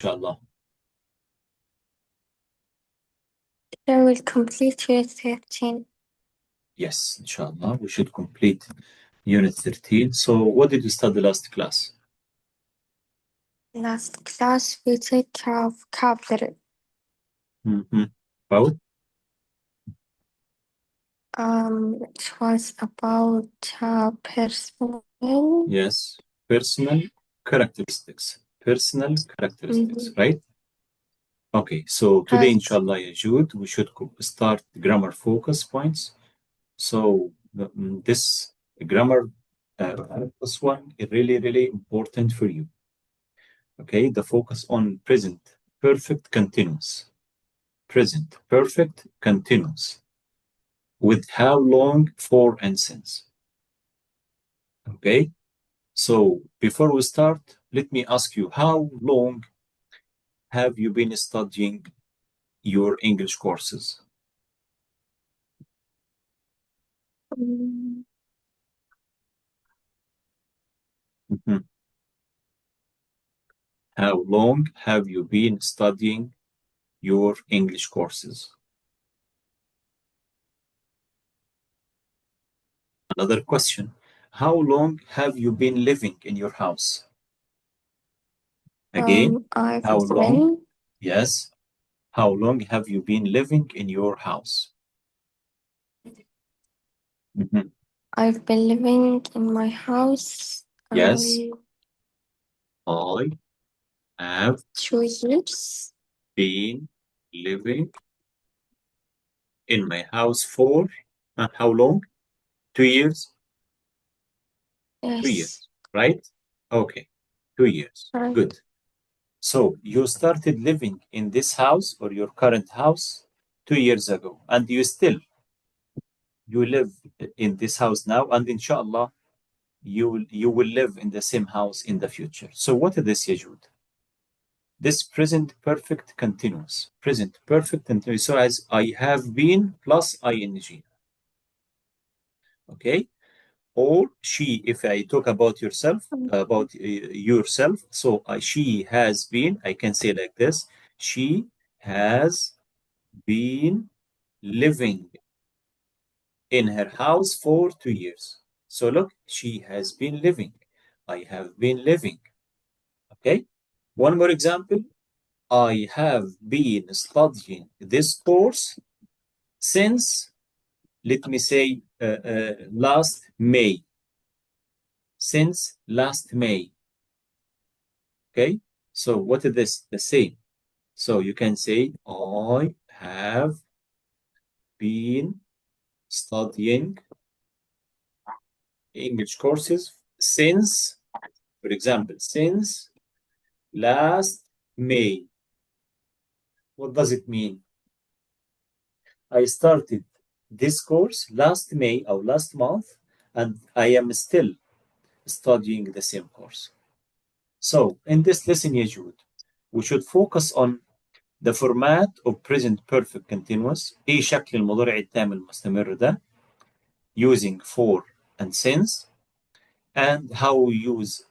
inshallah. I will complete Unit 13. Yes, inshallah, we should complete Unit 13. So what did you study last class? Last class, we take care of vocabulary. About? It was about personal. Yes, personal characteristics. Personal characteristics, right? Okay, so today, Right. inshallah, ya Jude, we should start grammar focus points. So this grammar focus one is really, really important for you. Okay, the focus on present perfect continuous. Present perfect continuous. With how long, for, and since. Okay, so before we start, let me ask you, how long have you been studying your English courses? Mhm. How long have you been studying your English courses? Another question. How long have you been living in your house? Again, I've how long? been Yes. How long have you been living in your house? Mhm. I've been living in my house Yes. I have 2 years. been living in my house for how long? 2 years? 2 years, Yes. right? Okay, 2 years. Right. Good. So you started living in this house or your current house 2 years ago, and you live in this house now, and inshallah you will live in the same house in the future. So what is this, Yajud? This present perfect continuous. Present perfect continuous. So as I have been plus ing. Okay? Or she, if I talk about yourself, so she has been, I can say like this, she has been living in her house for 2 years. So look, she has been living. I have been living. Okay? One more example. I have been studying this course since, let me say, last May. Since last May. Okay? So what is this? The same. So you can say, I have been studying English courses since, for example, since last May. What does it mean? I started this course last May or last month, and I am still studying the same course. So in this lesson, Yajud, we should focus on the format of present perfect continuous. ايه شكل المضارع التام المستمر ده using for and since, and how we use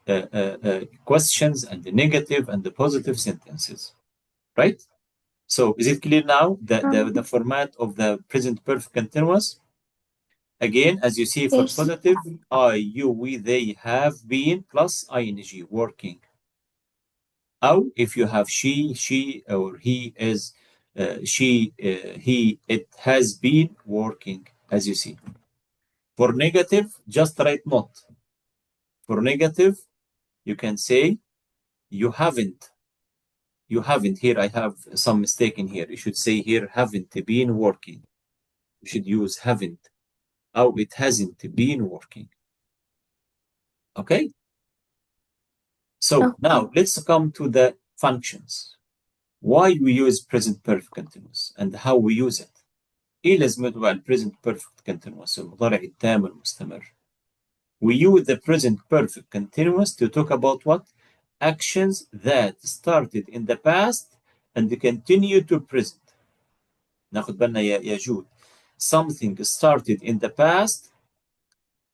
questions and the negative and the positive sentences. Right? So is it clear now the format of the present perfect continuous? Again, as you see, for Yes. positive, I, you, we, they have been plus ing working. Or if you have she, or he is, he, it has been working, as you see. For negative, just write not. For negative, you can say you haven't. You haven't. Here I have some mistake in here. You should say here haven't been working. You should use haven't. Oh, it hasn't been working. Okay? So now let's come to the functions. Why we use present perfect continuous and how we use it. ايه لازمته بقى present perfect continuous المضارع التام المستمر. We use the present perfect continuous to talk about what? Actions that started in the past and continue to present. ناخد بالنا يا جود. Something started in the past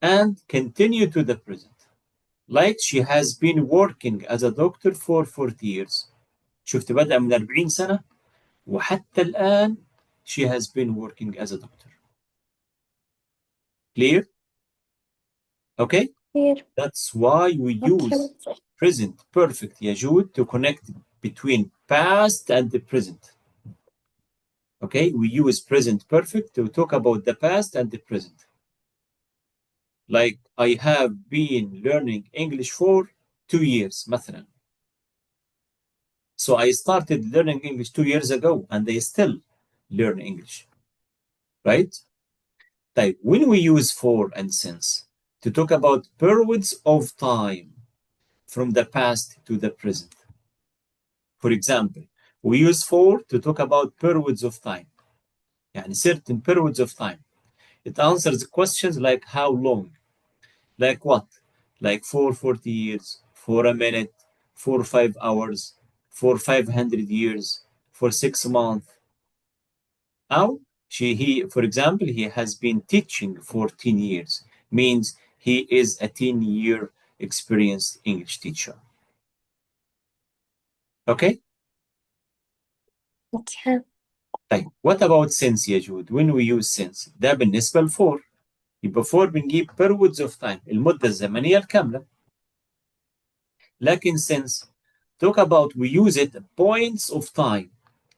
and continue to the present. Like she has been working as a doctor for 40 years. شفت بدأ من 40 سنة وحتى الآن she has been working as a doctor. Clear? Okay? Here. That's why we use Okay. present perfect يا جود to connect between past and the present. Okay? We use present perfect to talk about the past and the present. Like I have been learning English for 2 years مثلا. So I started learning English 2 years ago and I still learn English. Right? طيب, when we use for and since to talk about periods of time from the past to the present. For example, we use for to talk about periods of time. يعني certain periods of time. It answers questions like how long, like what, like for 40 years, for a minute, for 5 hours, for 500 years, for 6 months. How? For example, he has been teaching for 10 years, means he is a 10-year experienced English teacher. Okay? Okay. طيب, what about since يا جود? When we use since, ده بالنسبة لفور. يبقى فور بنجيب periods of time, المدة الزمنية الكاملة. لكن since, talk about we use it points of time.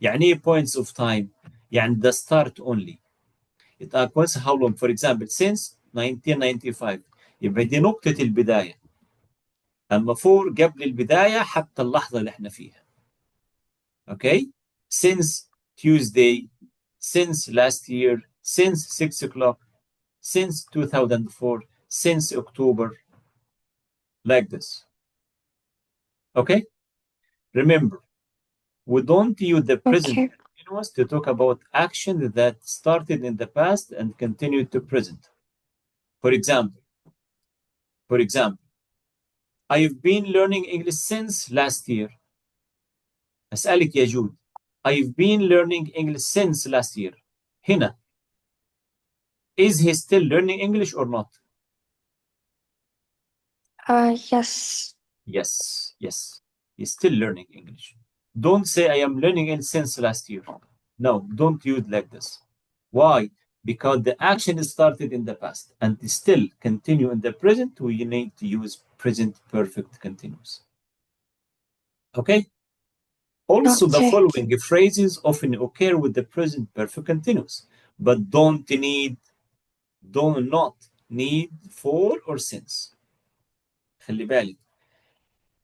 يعني ايه points of time؟ يعني the start only. It occurs how long? For example, since 1995. يبقى دي نقطة البداية. أما for قبل البداية حتى اللحظة اللي احنا فيها. Okay? Since Tuesday, since last year, since 6 o'clock, since 2004, since October, like this. Okay? Remember, we don't use the present Okay. continuous to talk about action that started in the past and continued to present. For example, I've been learning English since last year. أسألك يا جود, I've been learning English since last year. هنا, is he still learning English or not? Yes. Yes. He's still learning English. Don't say I am learning it since last year. No, don't use like this. Why? Because the action started in the past and still continue in the present. We need to use present perfect continuous. Okay? Also, the Okay. following phrases often occur with the present perfect continuous, but do not need for or since. خلي بالك.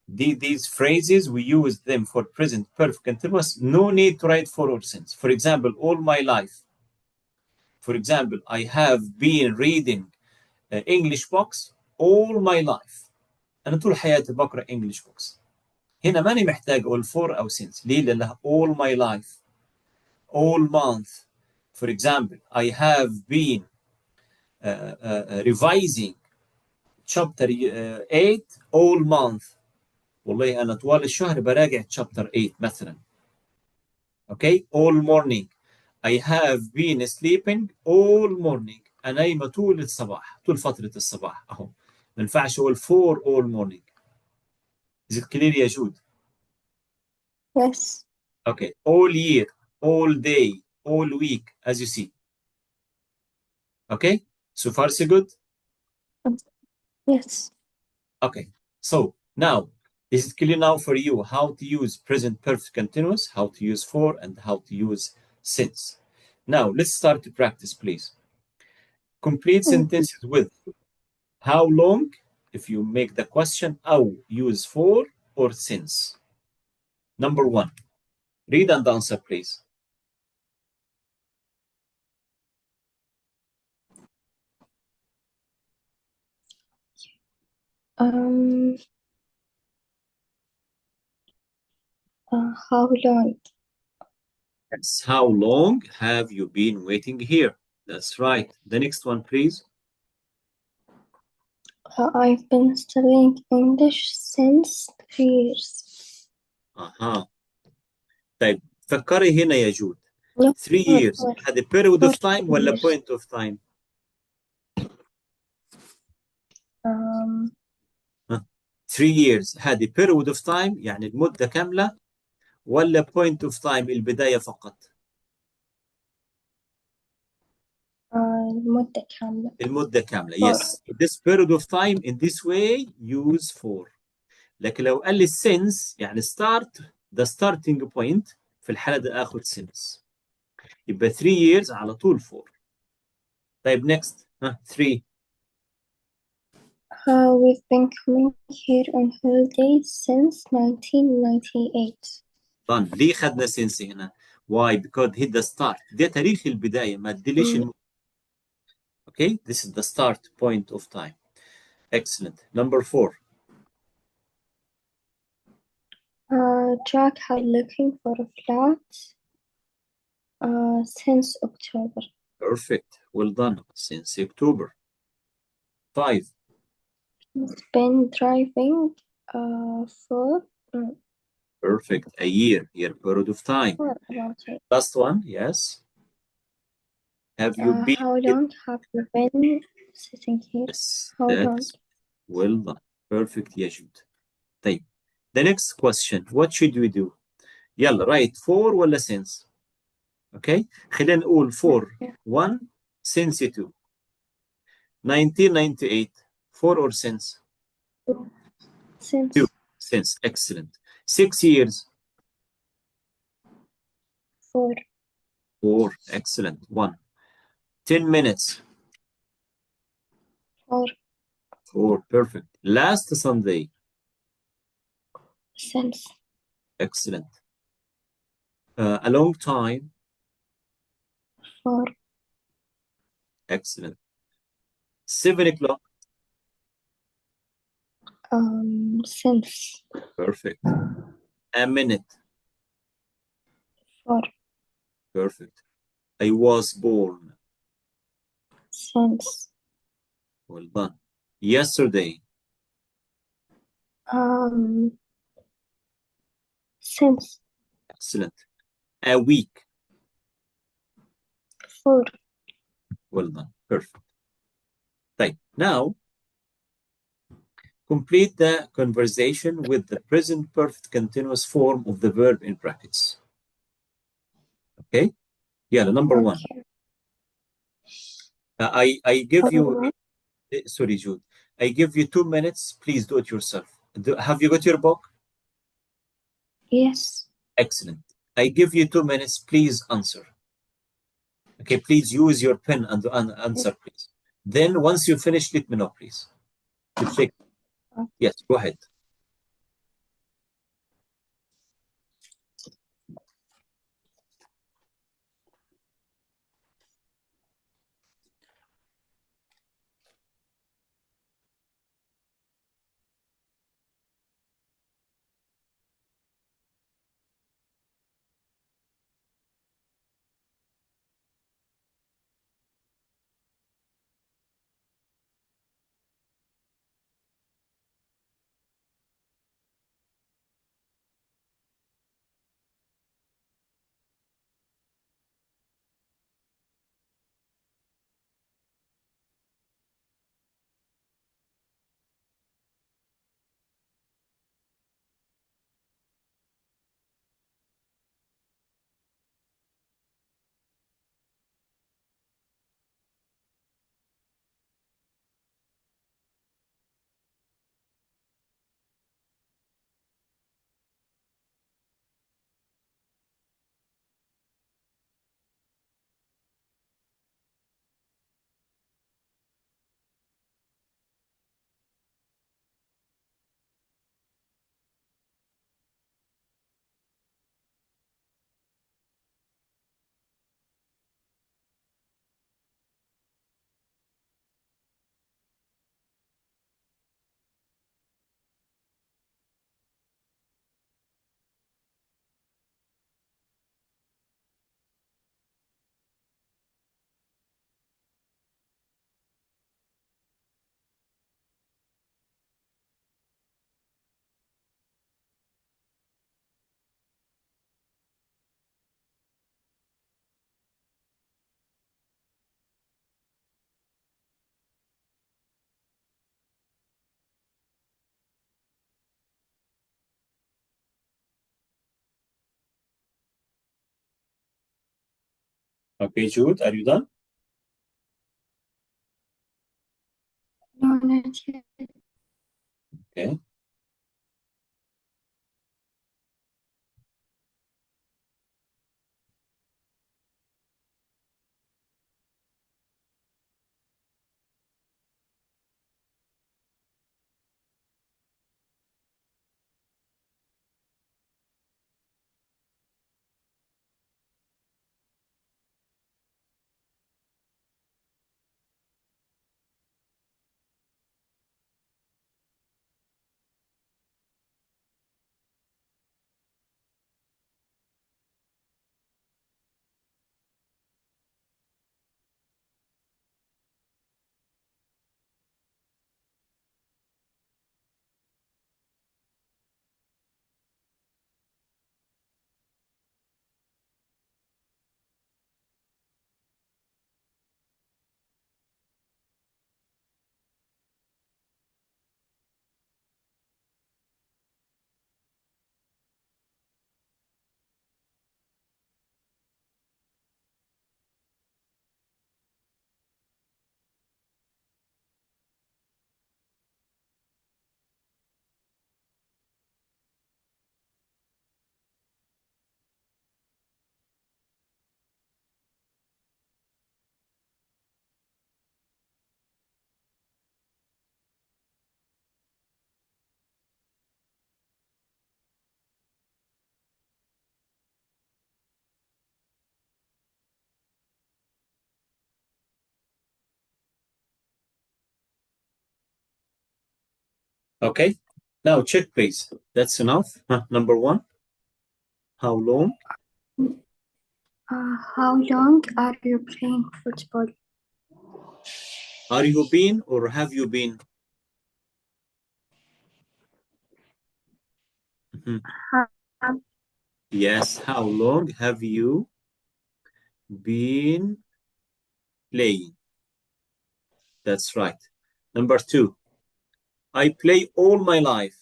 These phrases, we use them for present perfect continuous. No need to write for or since. For example, all my life. For example, I have been reading English books all my life. أنا طول حياتي بقرأ English books. هنا ماني محتاج أقول for أو since. ليه؟ لأنها all my life. All month. For example, I have been revising chapter 8 all month. والله أنا طوال الشهر براجع chapter 8 مثلا. Okay, all morning. I have been sleeping all morning. أنا نايمة طول الصباح, طول فترة الصباح. أهو. ما ينفعش أقول for all morning. Is it clear يا جود? Yes. Okay, all year, all day, all week, as you see. Okay, so far so good? Yes. Okay, so now, is it clear now for you how to use present perfect continuous, how to use for, and how to use since? Now, let's start to practice, please. Complete sentences with how long, if you make the question, أو use for or since. Number one, read and answer, please. Um. How long? Yes. How long have you been waiting here? That's right. The next one, please. I've been studying English since 3 years. أها. طيب, فكري هنا يا جود. No, 3 years. هذا period of time ولا 4 years. point of time? Um. 3 years. هذه period of time يعني المدة كاملة ولا point of time البداية فقط؟ المدة كاملة. المدة كاملة. for. Yes. This period of time in this way use for. لكن لو قال لي since يعني start the starting point في الحالة دي آخد since. يبقى 3 years على طول 4. طيب next 3. We've been coming here on holidays since 1998. done. ليه خدنا since هنا؟ Why? Because hit the start. ده تاريخ البداية ما تدليش Okay, this is the start point of time. Excellent. Number 4. Jack had looking for a flat since October. Perfect. Well done. Since October. 5. He's been driving for Perfect. A year. Year period of time. about it. Last one. Yes. Have you been? How long have you been sitting here? Yes. How long? That's well done. Perfect يا جود. طيب. The next question. What should we do? يلا write for ولا since. Okay. خلينا نقول for 1 since 2. 1998. For or since? Since. 2. Since. Excellent. 6 years. For. 4. Excellent. 1. 10 minutes. For. 4. Perfect. Last Sunday. Since. Excellent. A long time. For. Excellent. 7 o'clock. Since. Perfect. A minute. For. Perfect. I was born. Since. Well done. Yesterday. Since. Excellent. A week. For. Well done. Perfect. Right. Now, complete the conversation with the present perfect continuous form of the verb in brackets. Okay? Yeah, number 1. Okay. I give you, Alright. sorry, Jude. I give you 2 minutes. Please do it yourself. Have you got your book? Yes. Excellent. I give you 2 minutes. Please answer. Okay, please use your pen and answer, please. Then once you finish, let me know, please. To check. Yes, go ahead. Okay, Jude, are you done? No, not yet. Okay. Okay. Now check, please. That's enough. Number one, how long? How long are you playing football? Are you been or have you been? Mhm. Have Yes. How long have you been playing? That's right. Number two, I play all my life.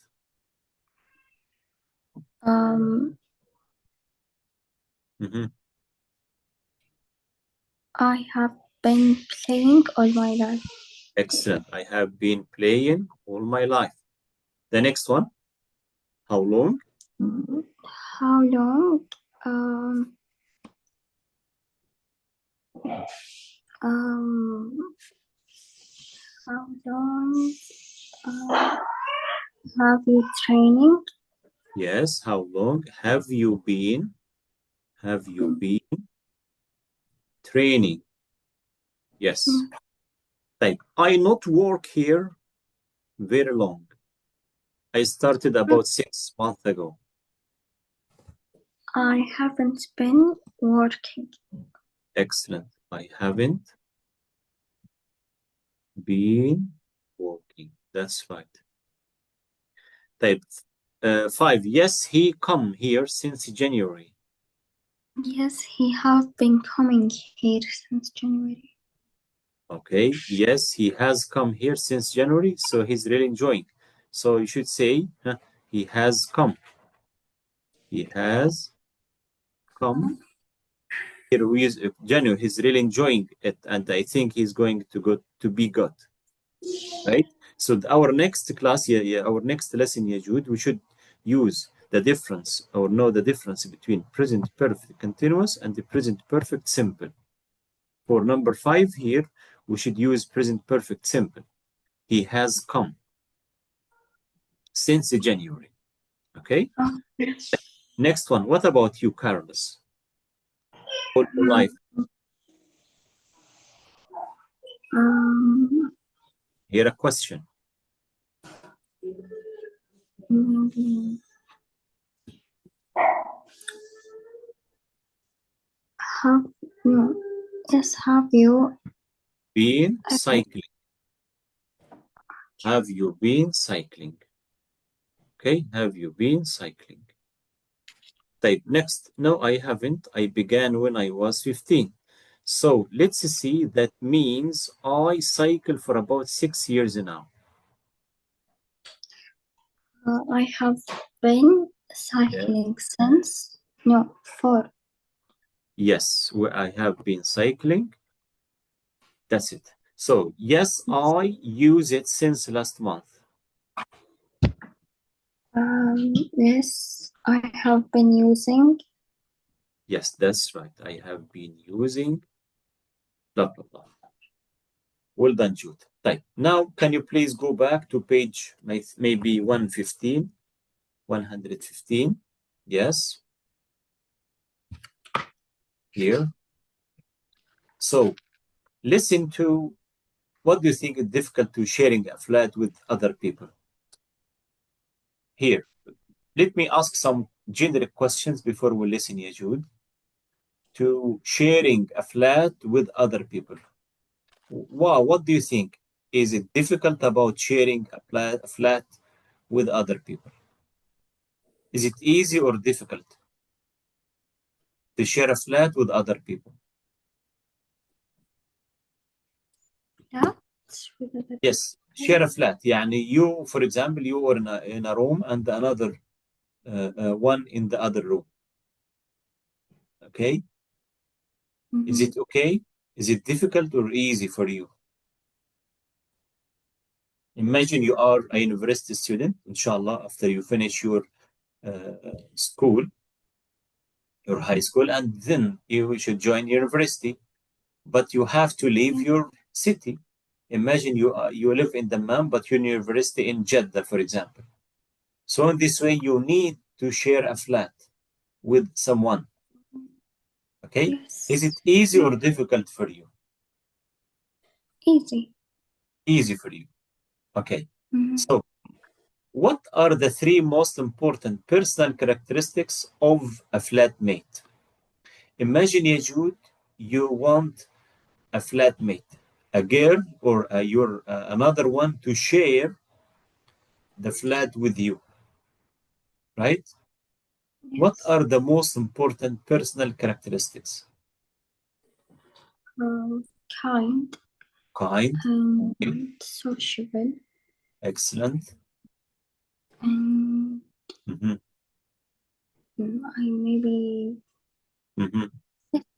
um Mhm. I have been playing all my life. Excellent. I have been playing all my life. The next one, how long? How long? Um, um, how long have you training? Yes. How long have you been? Have you been training? Yes. Type. I not work here very long. I started about 6 months ago. I haven't been working. Excellent. I haven't been working. That's right. Type. Five. Yes, he come here since January. Yes, he have been coming here since January. Okay. Yes, he has come here since January, so he's really enjoying. So you should say he has come. He has come here with January. He's really enjoying it, and I think he's going to go to be good. Right? So our next class, our next lesson, Jude, we should use the difference or know the difference between present perfect continuous and the present perfect simple. For number five here, we should use present perfect simple. He has come since January. Okay. Next one. What about you, Carlos? All your life. Um, Here a question. maybe have no. Yes, have you? Been Uh, cycling. Have you been cycling? Okay. Have you been cycling? Type next. No, I haven't. I began when I was 15. So let's see. That means I cycle for about 6 years now. I have been Yeah. cycling since no 4. Yes, I have been cycling. That's it. So, yes, I use it since last month. Yes, I have been using. Yes, that's right. I have been using blah, blah, blah. Well done, Jude. Right. Now, can you please go back to page maybe 115? 115. Yes, here. So, listen to what do you think is difficult to sharing a flat with other people? Here, let me ask some generic questions before we listen, ya Jude, to sharing a flat with other people. Wow, what do you think? Is it difficult about sharing a flat with other people? Is it easy or difficult to share a flat with other people? Yeah, with other Yes, share a flat. يعني you, for example, you are in a room and another one in the other room. Okay? Is people. it okay? Is it difficult or easy for you? Imagine you are a university student, inshallah, after you finish your school, your high school, and then you should join university, but you have to leave your city. Imagine you live in Dammam, but your university in Jeddah, for example. So in this way, you need to share a flat with someone. Okay? Is it Yes. easy or difficult for you? Easy. Easy for you. Okay. Mm-hmm. So, what are the three most important personal characteristics of a flatmate? Imagine, Yajud, you want a flatmate, a girl or your another one to share the flat with you, right? What Yes. are the most important personal characteristics? Kind Kind, and sociable excellent. and Mhm, I maybe mhm.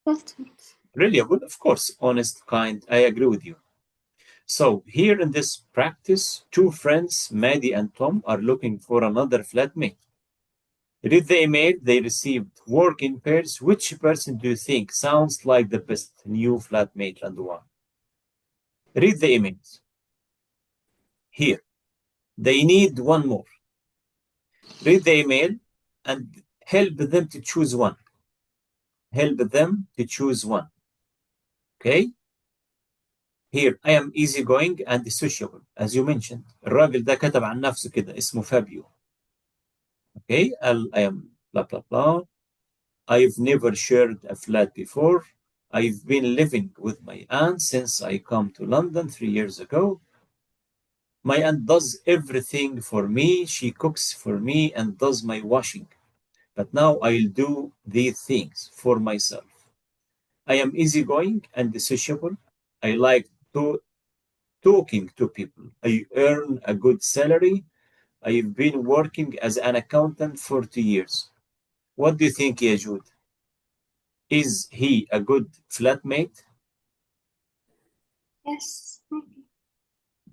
that's it. Reliable, of course, honest, kind. I agree with you. So, here in this practice, two friends, Maddie and Tom, are looking for another flatmate. Read the email they received. Work in pairs. Which person do you think sounds like the best new flatmate and why? Read the emails. Here. They need one more. Read the email and help them to choose one. Help them to choose one. Okay? Here, I am easygoing and sociable, as you mentioned. الراجل ده كتب عن نفسه كده اسمه فابيو. Okay? I am blah, blah, blah. I've never shared a flat before. I've been living with my aunt since I come to London 3 years ago. My aunt does everything for me. She cooks for me and does my washing. But now I'll do these things for myself. I am easygoing and sociable. I like to talking to people. I earn a good salary. I've been working as an accountant for 2 years. What do you think, Yajud? Is he a good flatmate? Yes. Maybe.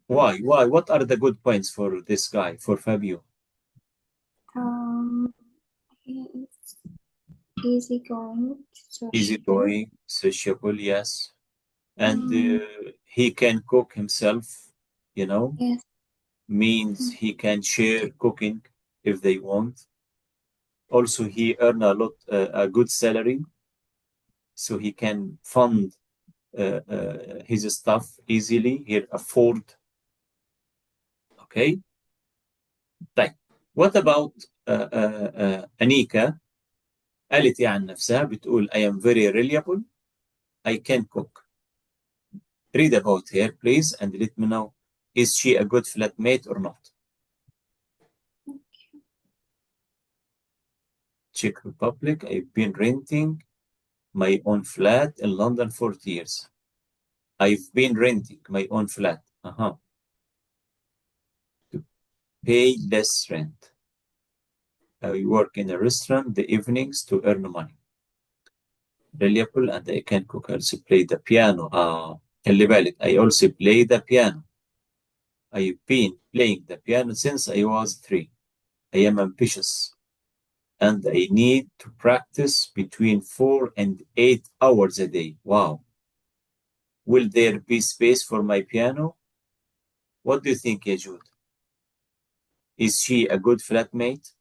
Why? Why? What are the good points for this guy, for Fabio? Um, he is easygoing, sociable. Easygoing, sociable, yes. And Mm, he can cook himself, you know, yes. means he can share cooking if they want. Also, he earn a good salary, so he can fund his stuff easily. He afford. Okay. طيب. What about أنيكا؟ قالت إيه عن نفسها؟ بتقول I am very reliable. I can cook. Read about her, please, and let me know. Is she a good flatmate or not? Czech Republic. I've been renting my own flat in London for years. I've been renting my own flat. To pay less rent. I work in a restaurant the evenings to earn money. reliable, and I can cook. I also play the piano. خلي بالك, I also play the piano. I've been playing the piano since I was 3. I am ambitious, and I need to practice between 4 and 8 hours a day. Wow. Will there be space for my piano? What do you think, Yajud? Is she a good flatmate?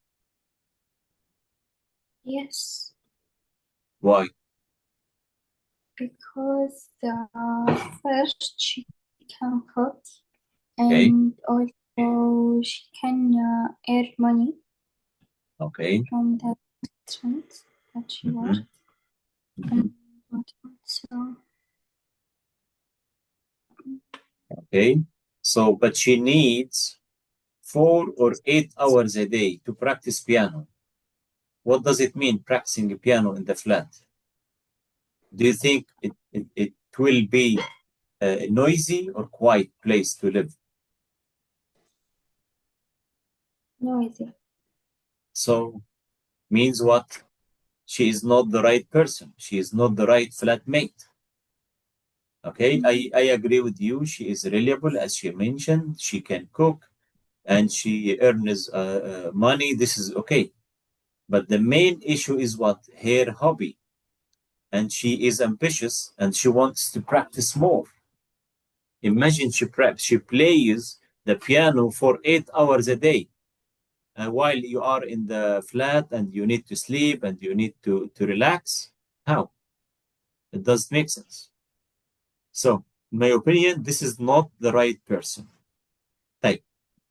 Yes, Why? because first she can cook Okay. and also she can earn money Okay. from the restaurant that she worked. And what also, Okay. So, but she needs 4 or 8 hours a day to practice piano. What does it mean, practicing piano in the flat? Do you think it will be a noisy or quiet place to live? noisy. So, means what? She is not the right person. She is not the right flatmate. Okay, I agree with you. She is reliable, as she mentioned. She can cook and she earns money. This is okay. But the main issue is what? Her hobby. And she is ambitious and she wants to practice more. Imagine she plays the piano for 8 hours a day while you are in the flat and you need to sleep and you need to relax. How? It doesn't make sense. So, in my opinion, this is not the right person. طيب.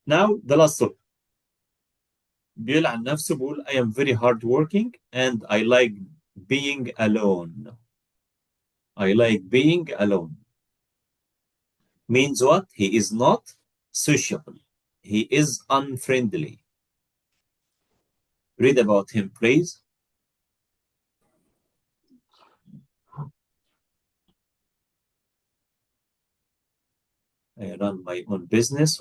Now, the last one. بيقول عن نفسه بيقول I am very hardworking and I like being alone. I like being alone. Means what? He is not sociable. He is unfriendly. Read about him, please. I run my own business.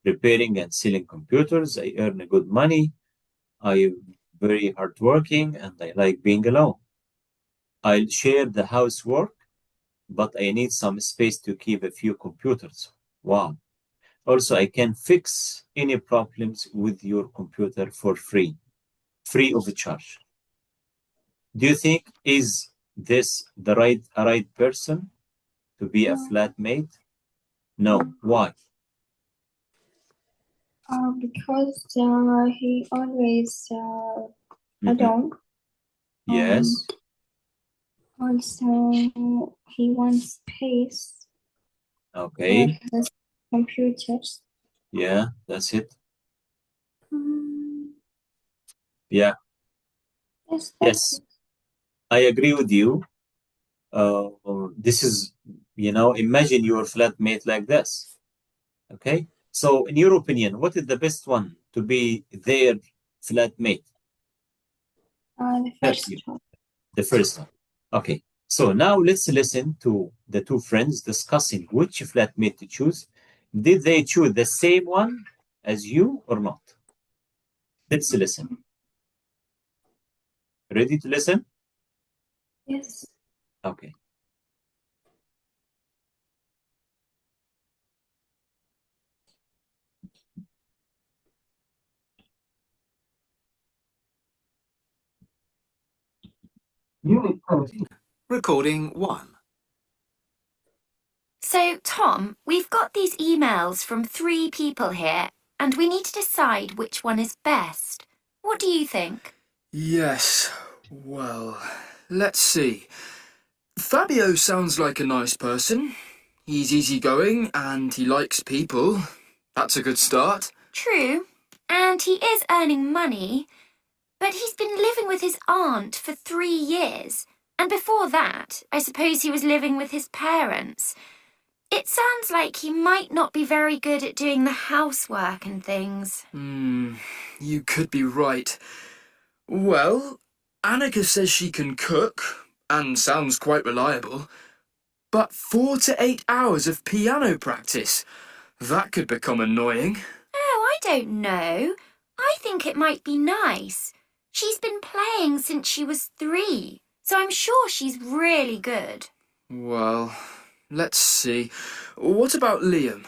Repairing and selling computers. I earn good money. I am very hardworking and I like being alone. I'll share the housework, but I need some space to keep a few computers. Wow. Also, I can fix any problems with your computer for free of charge. Do you think is this the right person to be a flatmate? No. Why? Because he always alone. Yes. Also, he wants space for Okay. his computers. Yeah, that's it. Um, Yeah. yes, that's Yes. it. I agree with you. This is, imagine your flatmate like this. Okay. So, in your opinion, what is the best one to be their flatmate? The first one. The first one. Okay. So now let's listen to the two friends discussing which flatmate to choose. Did they choose the same one as you or not? Let's listen. Ready to listen? Yes. Okay. Recording 1. So, Tom, we've got these emails from 3 people here, and we need to decide which one is best. What do you think? Yes, well, let's see. Fabio sounds like a nice person. He's easygoing and he likes people. That's a good start. True, and he is earning money, but he's been living with his aunt for 3 years, and before that, I suppose he was living with his parents. It sounds like he might not be very good at doing the housework and things. You could be right. Well, Annika says she can cook and sounds quite reliable. But 4 to 8 hours of piano practice, that could become annoying. Oh, I don't know. I think it might be nice. She's been playing since she was 3, so I'm sure she's really good. Well, let's see. What about Liam?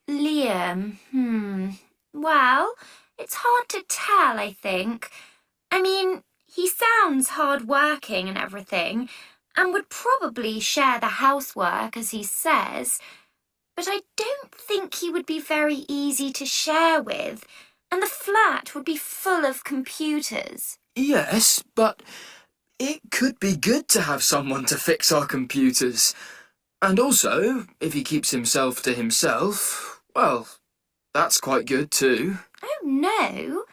Liam, well, it's hard to tell, I think. I mean, he sounds hard-working and everything, and would probably share the housework, as he says, but I don't think he would be very easy to share with, and the flat would be full of computers. Yes, but it could be good to have someone to fix our computers. And also, if he keeps himself to himself, well, that's quite good too. Oh, no.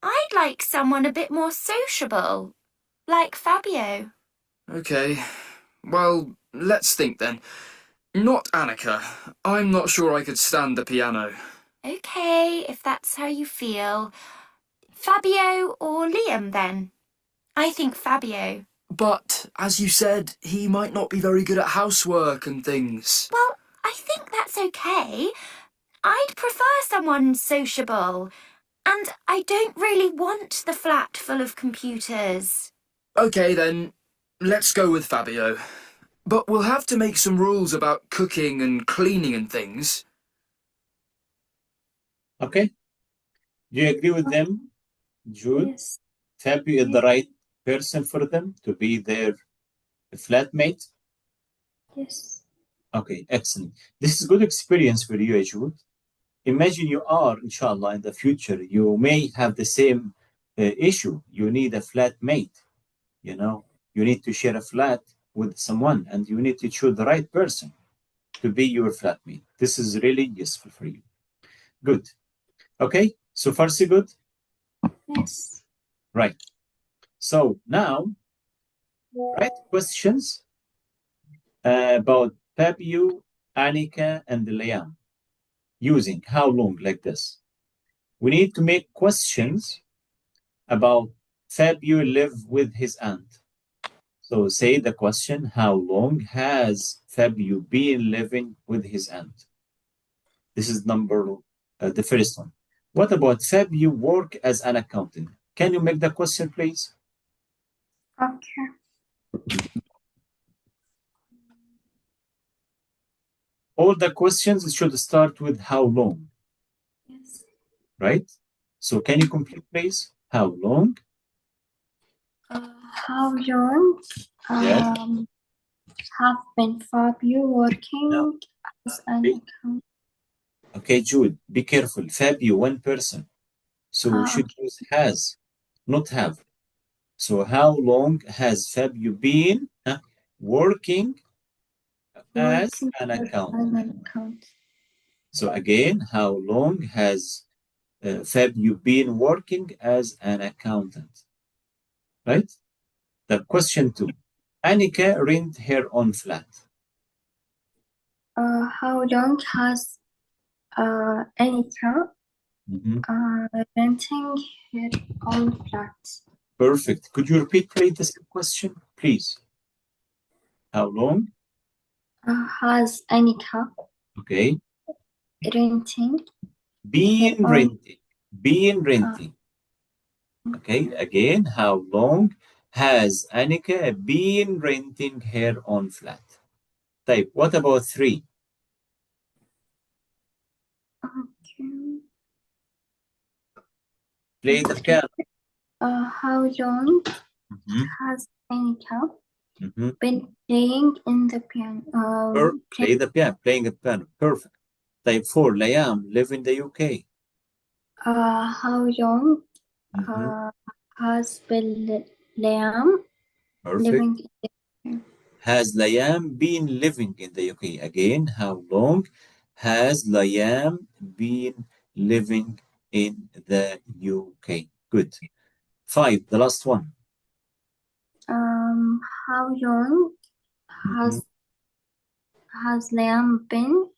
I'd like someone a bit more sociable, like Fabio. Okay, well, let's think then. Not Annika. I'm not sure I could stand the piano. Okay, if that's how you feel. Fabio or Liam, then? I think Fabio. But, as you said, he might not be very good at housework and things. Well, I think that's okay. I'd prefer someone sociable. And I don't really want the flat full of computers. Okay then, let's go with Fabio. But we'll have to make some rules about cooking and cleaning and things. Okay. Do you agree with them, Jude? Yes. Fabio is the right person for them to be their flatmate? Yes. Okay, excellent. This is good experience for you, Jude. Imagine you are, inshallah, in the future, you may have the same issue. You need a flatmate, you know. You need to share a flat with someone, and you need to choose the right person to be your flatmate. This is really useful for you. Good. Okay, so far so good? Yes. Right. So now, write questions about Fabio, Annika, and Liam using how long like this. We need to make questions about Fabio live with his aunt. So say the question, how long has Fabio been living with his aunt? This is the first one. What about Fabio work as an accountant? Can you make the question, please? Okay. All the questions should start with how long, Yes. right? So can you complete, please? How long? How long Yes. have been Fabio working No. as an accountant? Okay, Jude, be careful. Fabio, one person. So we should Okay. use has, not have. So how long has Fabio been working as Working an as accountant? an accountant. So again, how long has Fabio been working as an accountant? Right? The question two. Annika rent her own flat. How long has Annika renting her own flat? Perfect. Could you repeat, please, the same question, please? How long? Has Annika Okay. renting Been her own renting. Been renting. Okay. Again, how long has Annika been renting her own flat? Type. What about three? Okay. Play the piano. How long has Annika been playing in the piano? Play the piano. Playing the piano. Perfect. Type four. Liam live in the UK. How long has Liam Perfect. living in the UK? Has Liam been living in the UK? Again, how long has Liam been living in the UK? Good. Five, the last one. How long has Liam been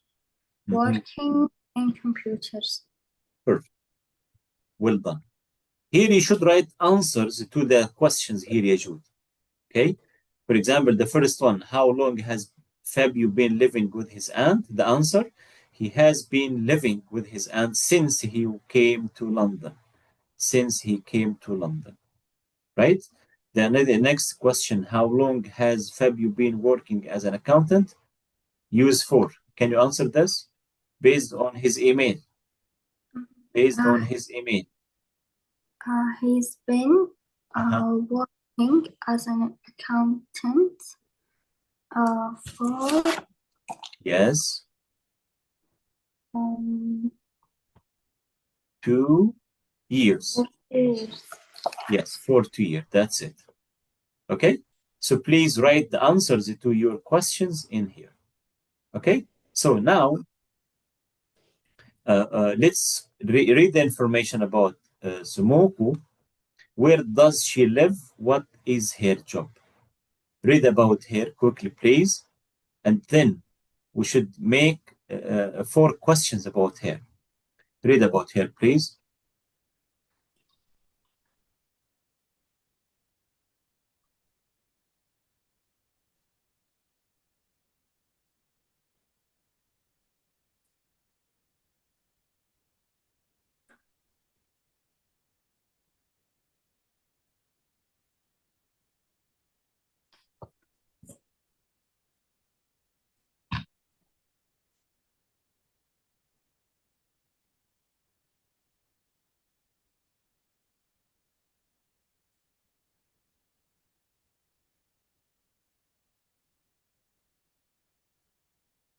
working in computers? Perfect. Well done. Here you should write answers to the questions here, Yajud. Okay? For example, the first one, how long has Fabio been living with his aunt? The answer, he has been living with his aunt since he came to London. Since he came to London. Right? Then the next question, how long has Fabio been working as an accountant? Use for. Can you answer this? Based on his email. Based on his email. He's been Uh-huh. working as an accountant for Yes. 2 years. years. Yes, for 2 years. That's it. Okay? So please write the answers to your questions in here. Okay? So now, let's read the information about Sumoku. Where does she live? What is her job? Read about her quickly, please. And then we should make 4 questions about her. Read about her, please.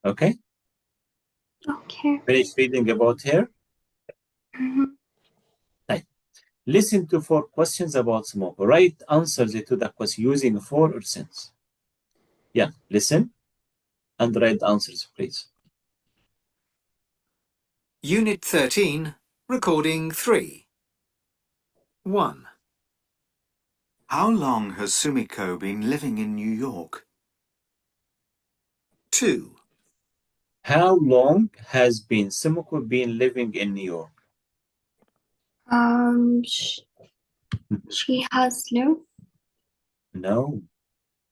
Okay? Okay. Finish reading about her. Right. Listen to 4 questions about smoke. Write answers to the question using for or since. Yeah, listen and write answers, please. Unit 13, Recording 3. 1. How long has Sumiko been living in New York? 2. How long has been Sumiko been living in New York? She has lived. No,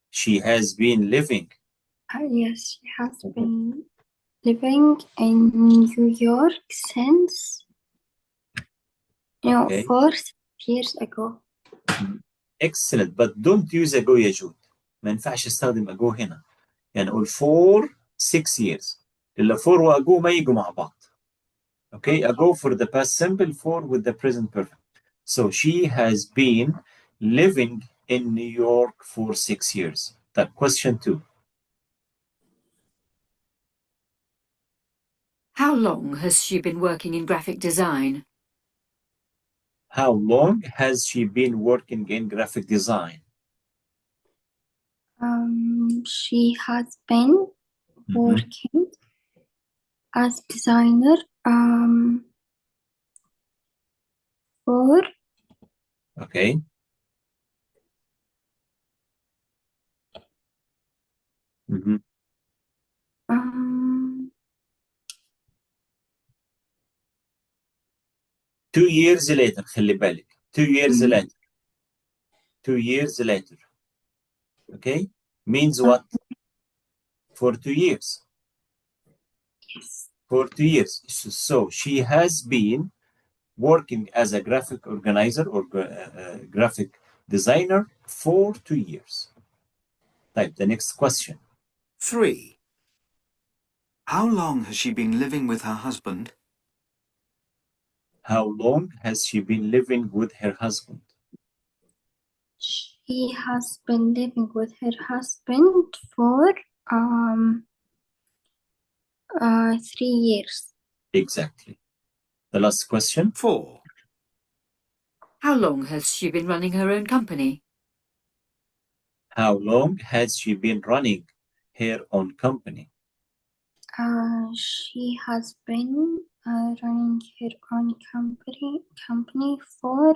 she has been living. Yes, she has been living in New York since Okay. 4 years ago. Excellent, but don't use ago يا جود. ما ينفعش استخدم ago هنا. يعني اقول for 6 years. إلا for وago ما يجوا مع بعض. Okay, ago for the past simple, for with the present perfect. So she has been living in New York for 6 years. That question 2. How long has she been working in graphic design? How long has she been working in graphic design? She has been working as designer for Okay. um 2 years later خلي بالك. 2 years later. 2 years later. Okay? Means what? For 2 years. yes. For 2 years. So she has been working as a graphic organizer or graphic designer for 2 years. Type the next question. 3. How long has she been living with her husband? How long has she been living with her husband? She has been living with her husband for 3 years. Exactly. The last question. 4. How long has she been running her own company? How long has she been running her own company? She has been running her own company for